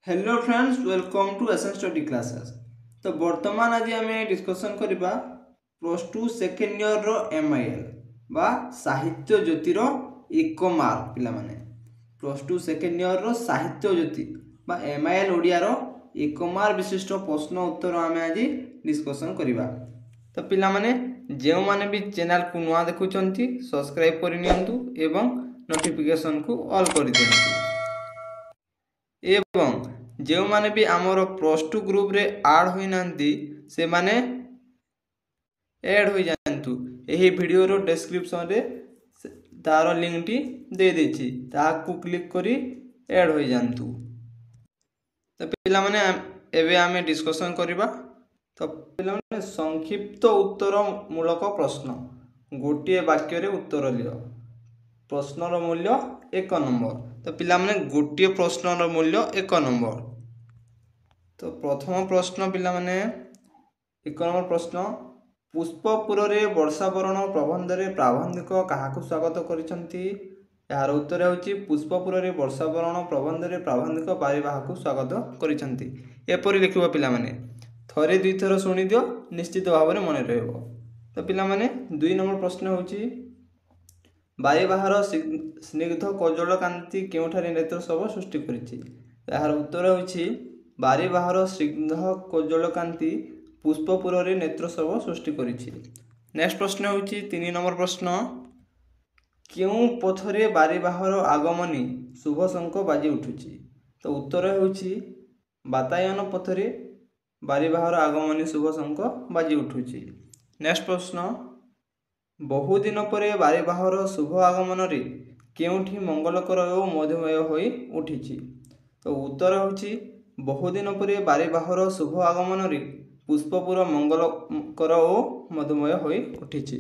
Hello friends, welcome to एसन study classes. तो वर्तमान आज आम डिस्कसन करवा प्लस टू सेकेंड इयर रो एमआईएल बा साहित्य ज्योतिर एक मार्क पिला माने प्लस टू सेकेंड इयर रो साहित्य ज्योति बा एमआईएल ओडिया रो एक मार्क विशिष्ट प्रश्न उत्तर आम आज डिस्कसन करवा। तो पिला माने जो माने भी चैनल को नुआ देखुचंती सब्सक्राइब कर नियंतु एवं नोटिफिकेशन को ऑल कर दियंतु एवं जो माने भी आमर प्लस टू ग्रुप रे आड होई नांती से माने ऐड हो जातु। यही वीडियो रो डिस्क्रिप्शन रे तार लिंक टी दे देछि, ताकू क्लिक करी ऐड हो जातु। तो पिला माने एबे आमे डिस्कशन करबा। तो पिला माने संक्षिप्त उत्तर मूलक प्रश्न गोटे वाक्य रे उत्तर लियो। प्रश्नर मूल्य 1 नंबर। तो पिला माने गोटे प्रश्नर मूल्य 1 नंबर। तो प्रथम प्रश्न पिला माने 1 नंबर प्रश्न, पुष्पपुर रे वर्षावरण प्रबंध रे प्राबंधिक काहाकु स्वागत करिसंती। यार उत्तर होची पुष्पपुर रे वर्षावरण प्रबंध रे प्राबंधिक बारीबाहकु स्वागत करिसंती। एपरि लिखिबा पिला माने थरे दुई थर सुनि दियो, निश्चित भाव में मन रहइबो। तो पिला माने 2 नंबर प्रश्न होची बारीबाहर स्निग्ध कजल कांति केउठारे नेत्र सब सृष्टि करिछि। यार उत्तर होची बारीबाहर स्निग्ध कजल कांति पुष्पपुर रे नेत्र सब सृष्टि करिछि। नेक्स्ट प्रश्न होची 3 नंबर प्रश्न, केउ पथरे बारीबाहर आगमनी शुभ शंख बाजी उठुछि। तो उत्तर होची बातायन पथरे बारीबाहर आगमनी शुभ शंख बाजी उठुछि। नेक्स्ट प्रश्न, बहुदिन परे बारीबाहर शुभ आगमन रे केउठी मंगलकर और मधुमय होई उठिछि। तो उत्तर होची बहुदिन परे बारीबाहर शुभ आगमन रे पुष्पपुर मंगलकर और मधुमय होई उठिछि।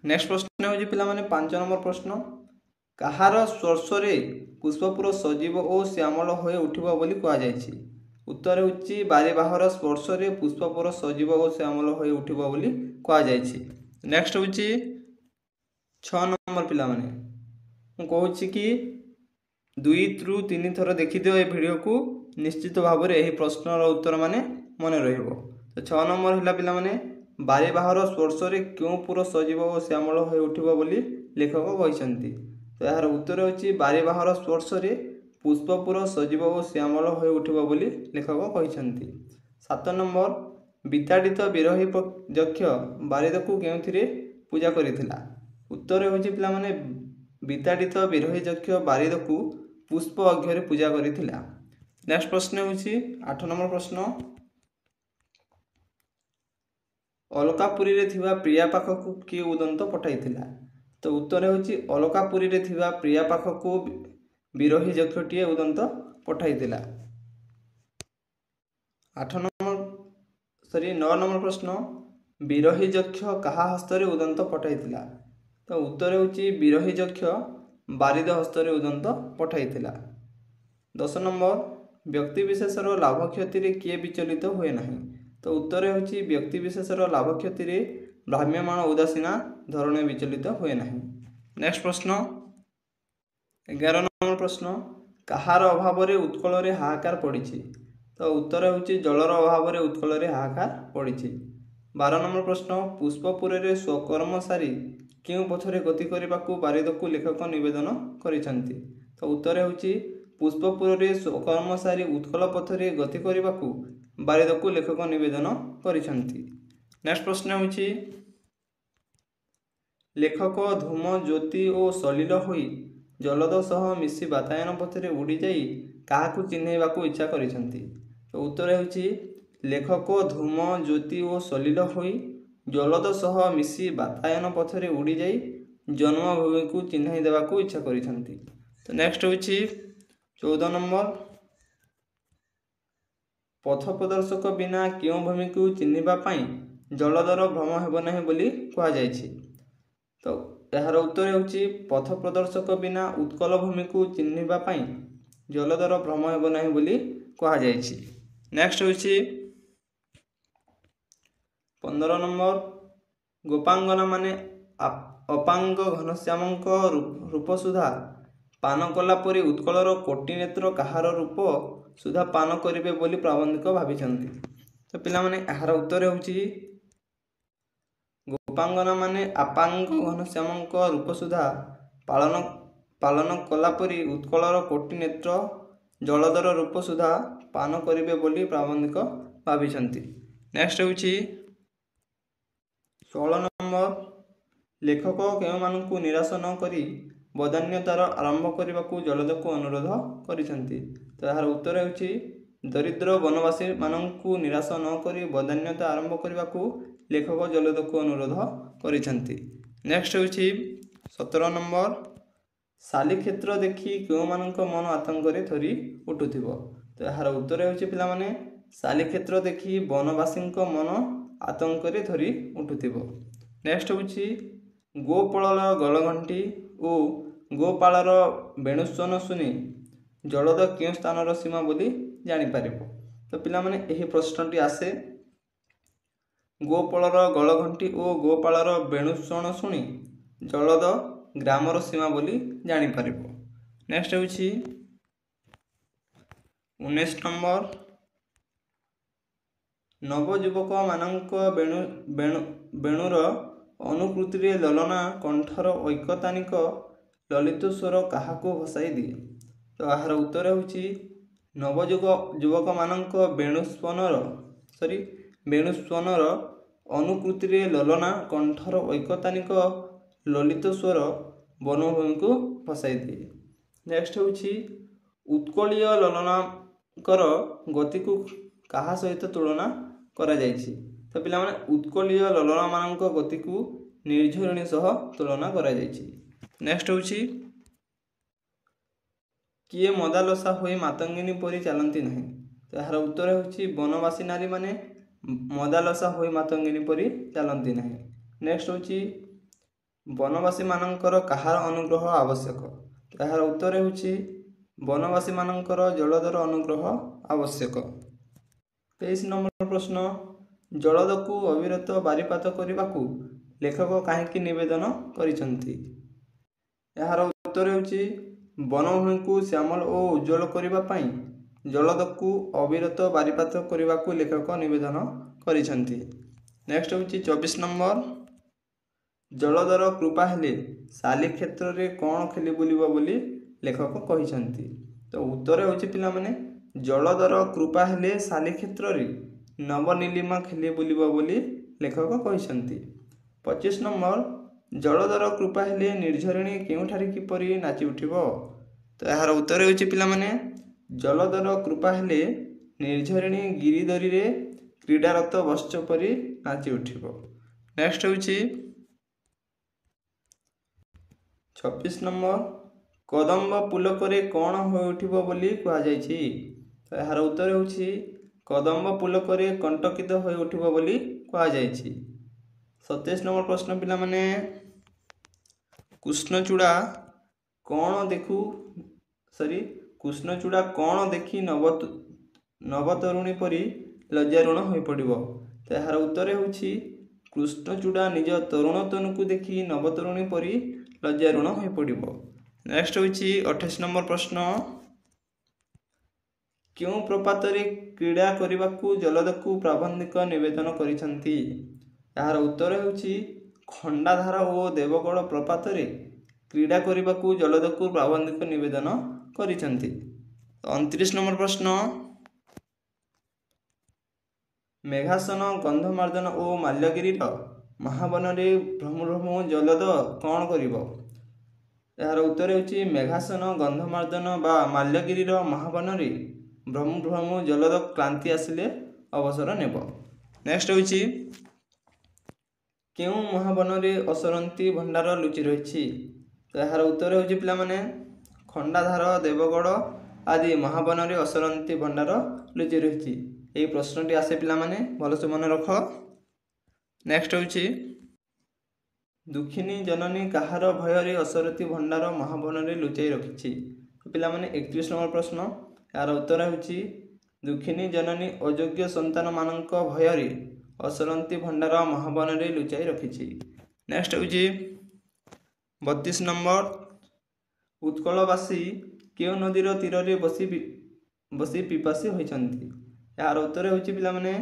नेक्स्ट प्रश्न होची पिला माने 5 नंबर प्रश्न, कहार स्पर्श रे पुष्पपुर सजीव और श्यामल होई उठिबो बोली कहा जायछि। उत्तर होची बारीबाहर स्पर्श रे पुष्पपुर सजीव और श्यामल होई उठिबो बोली कहा जायछि। नेक्स्ट होची 6 नंबर पिला माने मु कहूची कि 2 ରୁ 3 थर देखि दियो ए वीडियो को, निश्चित भाव में यही प्रश्नर उत्तर माने मन रहिबो। तो 6 नंबर हिला पिला माने बारीबाहर स्पर्श रे क्यों पुर सजीव और श्यामल होई उठिबो बोली लेखक कहिसंती। तो यार उत्तर होची बारीबाहर स्पर्श रे पुष्पपुर सजीव और श्यामल होई उठिबो बोली लेखक कहिसंती। 7 नंबर, विताड़ित विरही यक्ष बारिद को केउथिरे पूजा करिथिला। उत्तर होची पिला माने विताड़ित विरही यक्ष बारिद को पुष्प अघ्ୟରେ पूजा करिथिला। नेक्स्ट प्रश्न होची 8 नंबर प्रश्न, अलकापुरी रे थिबा प्रिया पाखकु के उदंत पठाइथिला। तो उत्तर होची अलकापुरी रे थिबा प्रिया पाखकु विरही यक्षटिए उदंत पठाइथिला। 9 नंबर प्रश्न, विरही यक्ष कहा हस्तरे उदंत पठाइथिला। तो उत्तर होची विरही यक्ष बारिद हस्तरे उदंत पठाइथिला। 10 नंबर, व्यक्ति विशेषर लाभ क्षति रे किए विचलित हुए नहीं। तो उत्तर होची व्यक्ति विशेषर लाभ क्षति रे भ्राम्यमाण उदासीना धरणे विचलित हुए नहीं। नेक्स्ट प्रश्न 11 नंबर प्रश्न, कहार अभाव रे उत्कल रे हाहाकार पड़िछि। तो उत्तर होची जलर अभाव रे उत्कल रे हाहाकार पड़िछि। 12 नंबर प्रश्न, पुष्पपुर रे स्वकर्म सारी क्यों पथरे गति करबाकू बारिद को लेखक निवेदन करिसंती। तो उत्तर होची पुष्पपुर रे स्वकर्म सारी उत्कल पथरे गति करबाकू बारिद को लेखक निवेदन करिसंती। नेक्स्ट प्रश्न होची लेखक धूम ज्योति और सलिल होई जलद सह मिसी बातायन पथरे उड़ी जाई काहाकू चिन्हैबाकू इच्छा करिसंती। तो उत्तर होची लेखक धूम ज्योति और सलिल होई जलद सह मिसी बातायन पथरे उड़ी जाई जन्मभूमि को चिन्हाई देबाकू इच्छा करिसंती। तो नेक्स्ट होची 14 नंबर, पथ प्रदर्शक बिना क्यों भूमि को चिन्हिबा पई जलदर भ्रम हेबो नाही बोली कहा जायछि। तो यार उत्तर होची पथ प्रदर्शक बिना उत्कल भूमि को चिन्हिबा पई जलदर भ्रम हेबो नाही बोली कहा जायछि। नेक्स्ट होची 15 नंबर, गोपांगना माने अपांग घनश्यामक रूप सुधा ପାନ କଲା ପରି ଉତ୍କଳର କୋଟି ନେତ୍ର କାହାର ରୂପ ସୁଧା ପାନ କରିବେ ବୋଲି ପ୍ରାବନ୍ଧିକ ଭାବିଛନ୍ତି। ତ ପିଲାମାନେ ଏହାର ଉତ୍ତର ହେଉଛି ଗୋପାଙ୍ଗନା ମାନେ ଆପାଙ୍ଗ ଘନଶ୍ୟାମଙ୍କ ରୂପ ସୁଧା ପାଳନ କଲା ପରି ଉତ୍କଳର କୋଟି ନେତ୍ର ଜଳଧର ରୂପ ସୁଧା ପାନ କରିବେ ବୋଲି ପ୍ରାବନ୍ଧିକ ଭାବିଛନ୍ତି। ନେକ୍ସଟ ହେଉଛି 16 ନମ୍ବର, ଲେଖକ କେଉଁମାନଙ୍କୁ ନିରାଶ ନ କରି ବଦାନ୍ୟତାର ଆରମ୍ଭ କରିବାକୁ ଜଳଦକୁ ଅନୁରୋଧ କରିଛନ୍ତି। ତ ଏହାର ଉତ୍ତର ହେଉଛି ଦରିଦ୍ର ବନବାସୀ ମାନଙ୍କୁ ନିରାଶ ନ କରି ବଦାନ୍ୟତା ଆରମ୍ଭ କରିବାକୁ ଲେଖକ ଜଳଦକୁ ଅନୁରୋଧ କରିଛନ୍ତି। ନେକ୍ସଟ ହେଉଛି 17 ନମ୍ବର, ଶାଲିକ୍ଷେତ୍ର ଦେଖି କେଉଁମାନଙ୍କ ମନ ଆତଙ୍କରେ ଥରି ଉଠୁଥିବ। ତ ଏହାର ଉତ୍ତର ହେଉଛି ପିଲାମାନେ ଶାଲିକ୍ଷେତ୍ର ଦେଖି ବନବାସୀଙ୍କ ମନ ଆତଙ୍କରେ ଥରି ଉଠୁଥିବ। ନେକ୍ସଟ ହେଉଛି ଗୋପାଳର ଗଳଘଣ୍ଟି ଓ ଗୋପାଳର ବେଣୁସ୍ୱନ ଶୁଣି ଜଳଦ କେଉଁ ସ୍ଥାନର ସୀମା ବୋଲି ଜାଣିପାରିବ। ତ ପିଲାମାନେ ଏହି ପ୍ରଶ୍ନଟି ଆସେ ଗୋପାଳର ଗଳଘଣ୍ଟି ଓ ଗୋପାଳର ବେଣୁସ୍ୱନ ଶୁଣି ଜଳଦ ଗ୍ରାମର ସୀମା ବୋଲି ଜାଣିପାରିବ। ନେକ୍ସଟ ହେଉଛି 19 ନମ୍ବର, ନବଯୁବକମାନଙ୍କ ବେଣୁର ଅନୁକୃତିରେ ଲଲନା କଣ୍ଠର ଐକତାନିକ ଲଳିତ ସ୍ୱର କାହାକୁ ଭସାଇ ଦିଏ। ତ ଏହାର ଉତ୍ତର ହେଉଛି ଯୁବକମାନଙ୍କ ବେଣୁସ୍ୱନର ଅନୁକୃତିରେ ଲଲନା କଣ୍ଠର ଐକତାନିକ ଲଳିତ ସ୍ୱର ବନଭୂମିକୁ ଭସାଇ ଦିଏ। ନେକ୍ସଟ ହେଉଛି ଉତ୍କଳୀୟ ଲଲନାଙ୍କର ଗତିକୁ କାହା ସହିତ ତୁଳନା କରାଯାଇଛି। ତ ପିଲାମାନେ ଉତ୍କଳୀୟ ଲଲନାମାନଙ୍କ ଗତିକୁ ନିର୍ଝରିଣୀ ସହ ତୁଳନା କରାଯାଇଛି। ନେକ୍ସଟ ହେଉଛି କିଏ ମଦାଲସା ହୋଇ ମାତଙ୍ଗିନୀ ପରି ଚାଲନ୍ତି ନାହିଁ। ତ ଏହାର ଉତ୍ତର ହେଉଛି ବନବାସୀ ନାରୀମାନେ ମଦାଲସା ହୋଇ ମାତଙ୍ଗିନୀ ପରି ଚାଲନ୍ତି ନାହିଁ। ନେକ୍ସଟ ହେଉଛି ବନବାସୀମାନଙ୍କର କାହାର ଅନୁଗ୍ରହ ଆବଶ୍ୟକ। ଏହାର ଉତ୍ତର ହେଉଛି ବନବାସୀମାନଙ୍କର ଜଳଧର ଅନୁଗ୍ରହ ଆବଶ୍ୟକ। 23 ନମ୍ବର ପ୍ରଶ୍ନ, ଜଳଦକୁ ଅବିରତ ବାରିପାତ କରିବାକୁ ଲେଖକ କାହିଁକି ନିବେଦନ କରିଛନ୍ତି। ଏହାର ଉତ୍ତର ହେଉଛି ବନଭୂମିକୁ ଶ୍ୟାମଳ ଓ ଉଜ୍ଜ୍ୱଳ କରିବା ପାଇଁ ଜଳଦକୁ ଅବିରତ ବାରିପାତ କରିବାକୁ ଲେଖକ ନିବେଦନ କରିଛନ୍ତି। ନେକ୍ସଟ ହେଉଛି 24 ନମ୍ବର, ଜଳଧର କୃପା ହେଲେ ଶାଲିକ୍ଷେତ୍ରରେ କ'ଣ ଖେଳି ବୁଲିବ ବୋଲି ଲେଖକ କହିଛନ୍ତି। ତ ଉତ୍ତର ହେଉଛି ପିଲାମାନେ ଜଳଧର କୃପା ହେଲେ ଶାଲିକ୍ଷେତ୍ରରେ ନବନୀଳିମା ଖେଳି ବୁଲିବ ବୋଲି ଲେଖକ କହିଛନ୍ତି। 25 ନମ୍ବର, ଜଳଧର କୃପା ହେଲେ ନିର୍ଝରିଣୀ କେଉଁଠାରେ କିପରି ନାଚି ଉଠିବ। ତ ଏହାର ଉତ୍ତର ହେଉଛି ପିଲାମାନେ ଜଳଧର କୃପା ହେଲେ ନିର୍ଝରିଣୀ ଗିରିଧରୀରେ କ୍ରୀଡ଼ାରତ ବତ୍ସ ପରି ନାଚି ଉଠିବ। ନେକ୍ସଟ ହେଉଛି 26 ନମ୍ବର, କଦମ୍ବ ପୁଲକରେ କ'ଣ ହୋଇ ଉଠିବ ବୋଲି କୁହାଯାଇଛି। ତ ଏହାର ଉତ୍ତର ହେଉଛି କଦମ୍ବ ପୁଲକରେ କଣ୍ଟକିତ ହୋଇ ଉଠିବ ବୋଲି କୁହାଯାଇଛି। 27 ନମ୍ବର ପ୍ରଶ୍ନ ପିଲାମାନେ, କୃଷ୍ଣଚୂଡ଼ା କ'ଣ ଦେଖି ନବତରୁଣୀ ପରି ଲଜ୍ଜାରୁଣ ହୋଇପଡ଼ିବ। ତ ଏହାର ଉତ୍ତର ହେଉଛି କୃଷ୍ଣଚୂଡ଼ା ନିଜ ତରୁଣ ତନୁକୁ ଦେଖି ନବତରୁଣୀ ପରି ଲଜ୍ଜାରୁଣ ହୋଇପଡ଼ିବ। ନେକ୍ସଟ ହେଉଛି 28 ନମ୍ବର ପ୍ରଶ୍ନ, କେଉଁ ପ୍ରପାତରେ କ୍ରୀଡ଼ା କରିବାକୁ ଜଳଦକୁ ପ୍ରାବନ୍ଧିକ ନିବେଦନ କରିଛନ୍ତି। ଏହାର ଉତ୍ତର ହେଉଛି ଖଣ୍ଡାଧାର ଓ ଦେବଗଡ଼ ପ୍ରପାତରେ କ୍ରୀଡ଼ା କରିବାକୁ ଜଳଦକୁ ପ୍ରାବନ୍ଧିକ ନିବେଦନ କରିଛନ୍ତି। 29 ନମ୍ବର ପ୍ରଶ୍ନ, ମେଘାସନ ଗନ୍ଧମାର୍ଦ୍ଦନ ଓ ମାଲ୍ୟଗିରିର ମହାବନରେ ଭ୍ରମୁ ଭ୍ରମୁ ଜଳଦ କ'ଣ କରିବ। ଏହାର ଉତ୍ତର ହେଉଛି ମେଘାସନ ଗନ୍ଧମାର୍ଦ୍ଦନ ବା ମାଲ୍ୟଗିରିର ମହାବନରେ ଭ୍ରମୁ ଭ୍ରମୁ ଜଳଦ କ୍ଳାନ୍ତି ଆସିଲେ ଅବସର ନେବ। ନେକ୍ସଟ ହେଉଛି କେଉଁ ମହାବନରେ ଅସରନ୍ତି ଭଣ୍ଡାର ଲୁଚି ରହିଛି। ତ ଏହାର ଉତ୍ତର ହେଉଛି ପିଲାମାନେ ଖଣ୍ଡାଧାର ଦେବଗଡ଼ ଆଦି ମହାବନରେ ଅସରନ୍ତି ଭଣ୍ଡାର ଲୁଚି ରହିଛି। ଏହି ପ୍ରଶ୍ନଟି ଆସେ ପିଲାମାନେ ଭଲସେ ମନେ ରଖ। ନେକ୍ସଟ ହେଉଛି ଦୁଃଖିନୀ ଜନନୀ କାହାର ଭୟରେ ଅସରନ୍ତି ଭଣ୍ଡାର ମହାବନରେ ଲୁଚାଇ ରଖିଛି। ପିଲାମାନେ 31 ନମ୍ବର ପ୍ରଶ୍ନ, ଏହାର ଉତ୍ତର ହେଉଛି ଦୁଃଖିନୀ ଜନନୀ ଅଯୋଗ୍ୟ ସନ୍ତାନମାନଙ୍କ ଭୟରେ ଅସରନ୍ତି ଭଣ୍ଡାର ମହାବନରେ ଲୁଚାଇ ରଖିଛି। ନେକ୍ସଟ ହେଉଛି 32 ନମ୍ବର, ଉତ୍କଳବାସୀ କେଉଁ ନଦୀର ତୀରରେ ବସି ପିପାସୀ ହୋଇଛନ୍ତି? ଏହାର ଉତ୍ତର ହେଉଛି ପିଲାମାନେ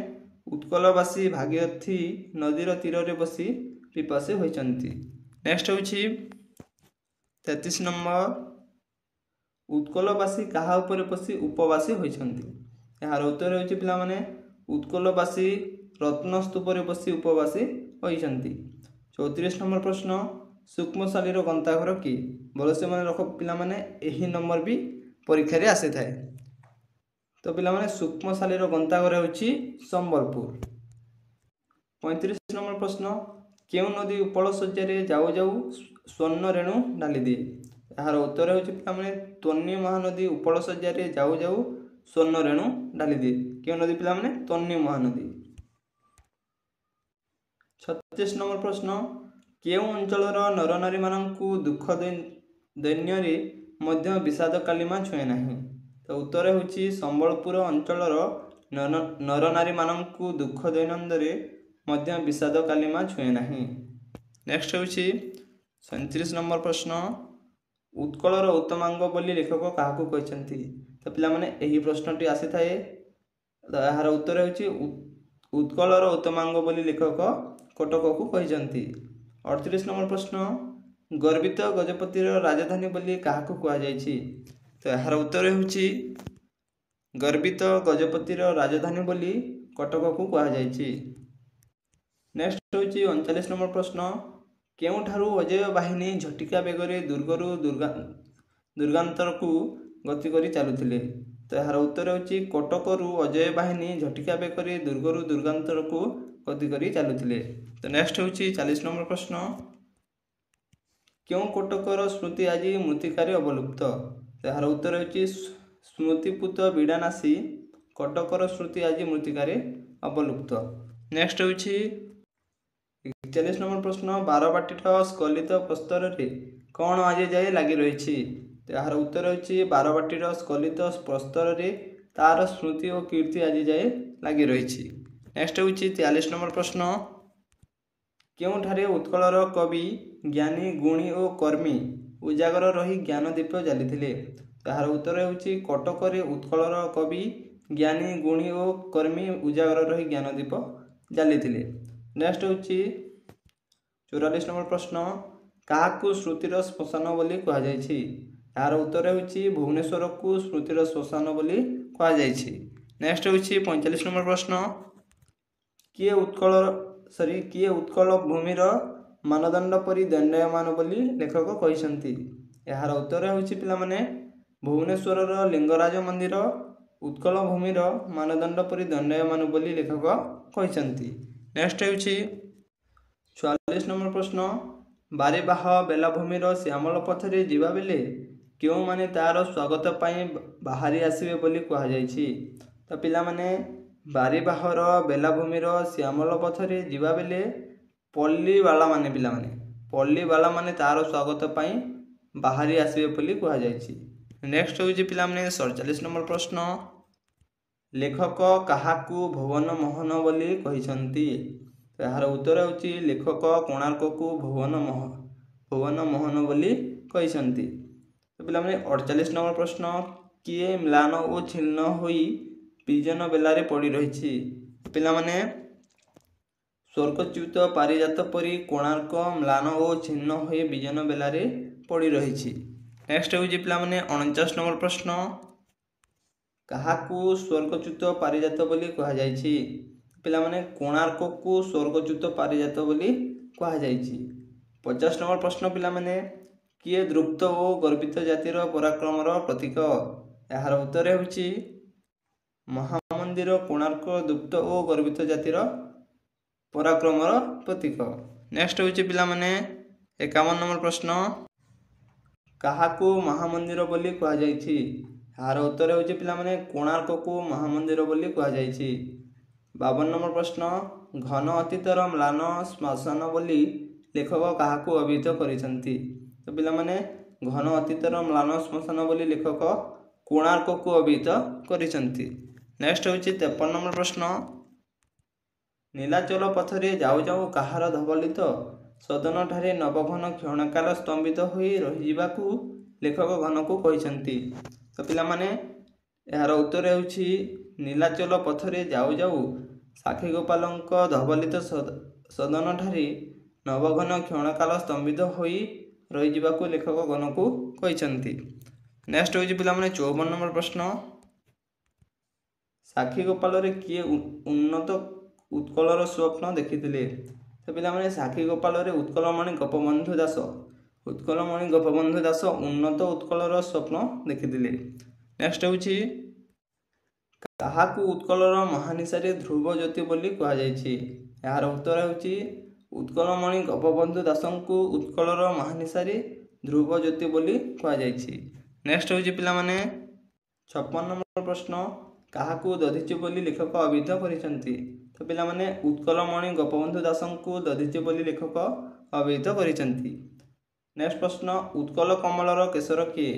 ଉତ୍କଳବାସୀ ଭାଗୀରଥୀ ନଦୀର ତୀରରେ ବସି ପିପାସୀ ହୋଇଛନ୍ତି। ନେକ୍ସଟ ହେଉଛି 33 ନମ୍ବର, ଉତ୍କଳବାସୀ କାହା ଉପରେ ବସି ଉପବାସୀ ହୋଇଛନ୍ତି? ଏହାର ଉତ୍ତର ହେଉଛି ପିଲାମାନେ ଉତ୍କଳବାସୀ ରତ୍ନସ୍ତୂପରେ ବସି ଉପବାସୀ ହୋଇଛନ୍ତି। 34 ନମ୍ବର ପ୍ରଶ୍ନ, ସୂକ୍ଷ୍ମଶାଳୀର ଗନ୍ତାଘର କିଏ? ଭଲସେ ମନେ ରଖ ପିଲାମାନେ, ଏହି ନମ୍ବର ବି ପରୀକ୍ଷାରେ ଆସିଥାଏ। ତ ପିଲାମାନେ ସୂକ୍ଷ୍ମଶାଳୀର ଗନ୍ତାଘର ହେଉଛି ସମ୍ବଲପୁର। 35 ନମ୍ବର ପ୍ରଶ୍ନ, କେଉଁ ନଦୀ ଉପଳ ଶଯ୍ୟାରେ ଯାଉ ଯାଉ ସ୍ୱର୍ଣ୍ଣ ରେଣୁ ଢାଳିଦିଏ? ଏହାର ଉତ୍ତର ହେଉଛି ପିଲାମାନେ ତୋର୍ଣ୍ଣି ମହାନଦୀ ଉପଳ ଶଯ୍ୟାରେ ଯାଉ ଯାଉ ସ୍ୱର୍ଣ୍ଣ ରେଣୁ ଢାଳିଦିଏ। କେଉଁ ନଦୀ ପିଲାମାନେ? ତୋର୍ଣ୍ଣି ମହାନଦୀ। 36 ନମ୍ବର ପ୍ରଶ୍ନ, କେଉଁ ଅଞ୍ଚଳର ନରନାରୀମାନଙ୍କୁ ଦୁଃଖ ଦୈନ୍ୟରେ ମଧ୍ୟ ବିଷାଦ କାଲିମା ଛୁଏଁ ନାହିଁ? ତ ଉତ୍ତର ହେଉଛି ସମ୍ବଲପୁର ଅଞ୍ଚଳର ନରନାରୀମାନଙ୍କୁ ଦୁଃଖ ଦୈନନ୍ଦରେ ମଧ୍ୟ ବିଷାଦ କାଲିମା ଛୁଏଁ ନାହିଁ। ନେକ୍ସଟ ହେଉଛି 37 ନମ୍ବର ପ୍ରଶ୍ନ, ଉତ୍କଳର ଉତ୍ତମାଙ୍ଗ ବୋଲି ଲେଖକ କାହାକୁ କହିଛନ୍ତି? ତ ପିଲାମାନେ ଏହି ପ୍ରଶ୍ନଟି ଆସିଥାଏ। ଏହାର ଉତ୍ତର ହେଉଛି ଉତ୍କଳର ଉତ୍ତମାଙ୍ଗ ବୋଲି ଲେଖକ କଟକକୁ କହିଛନ୍ତି। 38 ନମ୍ବର ପ୍ରଶ୍ନ, ଗର୍ବିତ ଗଜପତିର ରାଜଧାନୀ ବୋଲି କାହାକୁ କୁହାଯାଇଛି? ତ ଏହାର ଉତ୍ତର ହେଉଛି ଗର୍ବିତ ଗଜପତିର ରାଜଧାନୀ ବୋଲି କଟକକୁ କୁହାଯାଇଛି। ନେକ୍ସଟ ହେଉଛି 39 ନମ୍ବର ପ୍ରଶ୍ନ, କେଉଁଠାରୁ ଅଜୟ ବାହିନୀ ଝଟିକା ବେଗରେ ଦୁର୍ଗରୁ ଦୁର୍ଗାନ୍ତରକୁ ଗତି କରି ଚାଲୁଥିଲେ? ତ ଏହାର ଉତ୍ତର ହେଉଛି କଟକରୁ ଅଜୟ ବାହିନୀ ଝଟିକା ବେଗରେ ଦୁର୍ଗରୁ ଦୁର୍ଗାନ୍ତରକୁ ଗତି କରି ଚାଲୁଥିଲେ। ତ ନେକ୍ସଟ ହେଉଛି 40 ନମ୍ବର ପ୍ରଶ୍ନ, କେଉଁ କଟକର ସ୍ମୃତି ଆଜି ମୃତ୍ତିକାରେ ଅବଲୁପ୍ତ? ଏହାର ଉତ୍ତର ହେଉଛି ସ୍ମୃତିପୂତ ବିଡ଼ାନାସୀ କଟକର ସ୍ମୃତି ଆଜି ମୃତ୍ତିକାରେ ଅବଲୁପ୍ତ। ନେକ୍ସଟ ହେଉଛି 41 ନମ୍ବର ପ୍ରଶ୍ନ, ବାରବାଟୀର ସ୍ଖଳିତ ପ୍ରସ୍ତରରେ କ'ଣ ଆଜି ଯାଏ ଲାଗି ରହିଛି? ଏହାର ଉତ୍ତର ହେଉଛି ବାରବାଟୀର ସ୍ଖଳିତ ପ୍ରସ୍ତରରେ ତାର ସ୍ମୃତି ଓ କୀର୍ତ୍ତି ଆଜି ଯାଏ ଲାଗି ରହିଛି। ନେକ୍ସଟ ହେଉଛି 43 ନମ୍ବର ପ୍ରଶ୍ନ, କେଉଁଠାରେ ଉତ୍କଳର କବି ଜ୍ଞାନୀ ଗୁଣୀ ଓ କର୍ମୀ ଉଜାଗର ରହି ଜ୍ଞାନ ଦୀପ ଜାଲିଥିଲେ? ଏହାର ଉତ୍ତର ହେଉଛି କଟକରେ ଉତ୍କଳର କବି ଜ୍ଞାନୀ ଗୁଣୀ ଓ କର୍ମୀ ଉଜାଗର ରହି ଜ୍ଞାନ ଦୀପ ଜାଲିଥିଲେ। ନେକ୍ସଟ ହେଉଛି 44 ନମ୍ବର ପ୍ରଶ୍ନ, କାହାକୁ ସ୍ମୃତିର ଶ୍ମଶାନ ବୋଲି କୁହାଯାଇଛି? ଏହାର ଉତ୍ତର ହେଉଛି ଭୁବନେଶ୍ୱରକୁ ସ୍ମୃତିର ଶ୍ମଶାନ ବୋଲି କୁହାଯାଇଛି। ନେକ୍ସଟ ହେଉଛି 45 ନମ୍ବର ପ୍ରଶ୍ନ, କିଏ ଉତ୍କଳ ଭୂମିର ମାନଦଣ୍ଡ ପରି ଦଣ୍ଡାୟମାନ ବୋଲି ଲେଖକ କହିଛନ୍ତି? ଏହାର ଉତ୍ତର ହେଉଛି ପିଲାମାନେ ଭୁବନେଶ୍ୱରର ଲିଙ୍ଗରାଜ ମନ୍ଦିର ଉତ୍କଳ ଭୂମିର ମାନଦଣ୍ଡ ପରି ଦଣ୍ଡାୟମାନ ବୋଲି ଲେଖକ କହିଛନ୍ତି। ନେକ୍ସଟ ହେଉଛି 44 ନମ୍ବର ପ୍ରଶ୍ନ, ବାରିବାହ ବେଲାଭୂମିର ଶ୍ୟାମଳ ପଥରେ ଯିବାବେଳେ କେଉଁମାନେ ତାର ସ୍ୱାଗତ ପାଇଁ ବାହାରି ଆସିବେ ବୋଲି କୁହାଯାଇଛି? ତ ପିଲାମାନେ ବାରିବାହର ବେଲାଭୂମିର ଶ୍ୟାମଳ ପଥରେ ଯିବାବେଳେ ପଲ୍ଲୀବାଲାମାନେ ତାର ସ୍ୱାଗତ ପାଇଁ ବାହାରି ଆସିବେ ବୋଲି କୁହାଯାଇଛି। ନେକ୍ସଟ ହେଉଛି ପିଲାମାନେ 47 ନମ୍ବର ପ୍ରଶ୍ନ, ଲେଖକ କାହାକୁ ଭୁବନ ମୋହନ ବୋଲି କହିଛନ୍ତି? ଏହାର ଉତ୍ତର ହେଉଛି ଲେଖକ କୋଣାର୍କକୁ ଭୁବନ ମୋହନ ବୋଲି କହିଛନ୍ତି। ତ ପିଲାମାନେ 48 ନମ୍ବର ପ୍ରଶ୍ନ, କିଏ ମ୍ଳାନ ଓ ଛିନ୍ନ ହୋଇ ବିଜନ ବେଲାରେ ପଡ଼ି ରହିଛି? ପିଲାମାନେ ସ୍ୱର୍ଗଚ୍ୟୁତ ପାରିଜାତ ପରି କୋଣାର୍କ ମ୍ଳାନ ଓ ଛିନ୍ନ ହୋଇ ବିଜନ ବେଲାରେ ପଡ଼ି ରହିଛି। ନେକ୍ସଟ ହେଉଛି ପିଲାମାନେ 49 ନମ୍ବର ପ୍ରଶ୍ନ, କାହାକୁ ସ୍ୱର୍ଗଚ୍ୟୁତ ପାରିଜାତ ବୋଲି କୁହାଯାଇଛି? ପିଲାମାନେ କୋଣାର୍କକୁ ସ୍ୱର୍ଗଚ୍ୟୁତ ପାରିଜାତ ବୋଲି କୁହାଯାଇଛି। 50 ନମ୍ବର ପ୍ରଶ୍ନ ପିଲାମାନେ, କିଏ ଦୃପ୍ତ ଓ ଗର୍ବିତ ଜାତିର ପରାକ୍ରମର ପ୍ରତୀକ? ଏହାର ଉତ୍ତର ହେଉଛି ମହାମନ୍ଦିର କୋଣାର୍କ ଦୃପ୍ତ ଓ ଗର୍ବିତ ଜାତିର ପରାକ୍ରମର ପ୍ରତୀକ। ନେକ୍ସଟ ହେଉଛି ପିଲାମାନେ 51 ନମ୍ବର ପ୍ରଶ୍ନ, କାହାକୁ ମହାମନ୍ଦିର ବୋଲି କୁହାଯାଇଛି? ଏହାର ଉତ୍ତର ହେଉଛି ପିଲାମାନେ କୋଣାର୍କକୁ ମହାମନ୍ଦିର ବୋଲି କୁହାଯାଇଛି। 52 ନମ୍ବର ପ୍ରଶ୍ନ, ଘନ ଅତୀତର ମ୍ଳାନ ଶ୍ମଶାନ ବୋଲି ଲେଖକ କାହାକୁ ଅଭିହିତ କରିଛନ୍ତି? ତ ପିଲାମାନେ ଘନ ଅତୀତର ମ୍ଳାନ ଶ୍ମଶାନ ବୋଲି ଲେଖକ କୋଣାର୍କକୁ ଅଭିହିତ କରିଛନ୍ତି। ନେକ୍ସଟ ହେଉଛି 53 ନମ୍ବର ପ୍ରଶ୍ନ, ନୀଳାଚଳ ପଥରେ ଯାଉ ଯାଉ କାହାର ଧବଳିତ ସଦନଠାରେ ନବଘନ କ୍ଷଣକାଳ ସ୍ତମ୍ଭିତ ହୋଇ ରହିଯିବାକୁ लेखक घन को कहिसंती। तो पिलामाने यार उत्तर हेउछि नीलाचल पथरे जाऊ जाऊ साक्षीगोपालଙ୍କ धवलित सदन ठारी नवघन क्षणकाल स्तंभित होई रहीजिबाकू लेखक घन को कहिसंती। नेक्स्ट होछि पिलामाने 54 नंबर प्रश्न साक्षीगोपाल रे किए उन्नत उत्कलर स्वप्न देखिथिले। तो पिलामाने साक्षीगोपाल रे उत्कलमणि गोपबंधु दास उन्नत उत्कलर स्वप्न देखिथिले। नेक्स्ट होछि काहाकू उत्कलर महानिशारे ध्रुव ज्योति बोली कहा जायछि। यार उत्तर हेउछि उत्कलमणि गोपबंधु दासंकु उत्कलर महानिशारे ध्रुव ज्योति बोली कहा जायछि। नेक्स्ट होछि पिलामाने 56 नंबर प्रश्न काहाकू दधिचि बोली लेखक अभिहित करिसंती। तो पिलामाने उत्कलमणि गोपबंधु दासंकु दधिचि बोली लेखक अभिहित करिसंती। नेक्स्ट प्रश्न उत्कल कमलर केशर किए।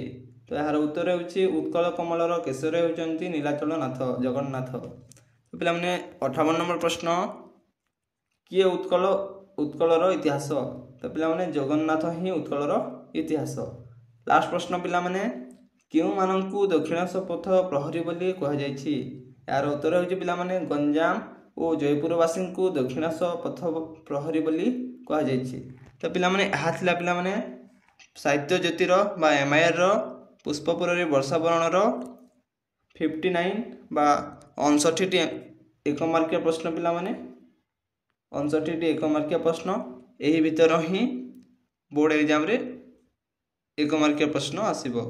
तो यार उत्तर हेउछि उत्कल कमलर केशर हेउचंती नीलाचल नाथ जगन्नाथ। तो पिलामाने 58 नंबर प्रश्न किए उत्कलर इतिहास। तो पिलामाने जगन्नाथ ही उत्कलर इतिहास। लास्ट प्रश्न पिलामाने क्यों मानंकु दक्षिणास पथ प्रहरी बोली कहा जायछि। यार उत्तर हेउछि पिलामाने गंजाम और जयपुरवासी को दक्षिणास पथ प्रहरी बोली कहा जायछि। तो पिलामाने एहा थिला पिलामाने साहित्य ज्योतिर बा एमआईआर रो पुष्पपुर रे वर्षावरणर 59 बा 59टी एक मार्किया प्रश्न पिलामाने 59टी एक मार्किया प्रश्न एही भितर ही बोर्ड एग्जाम रे एक मार्किया प्रश्न आसीबो।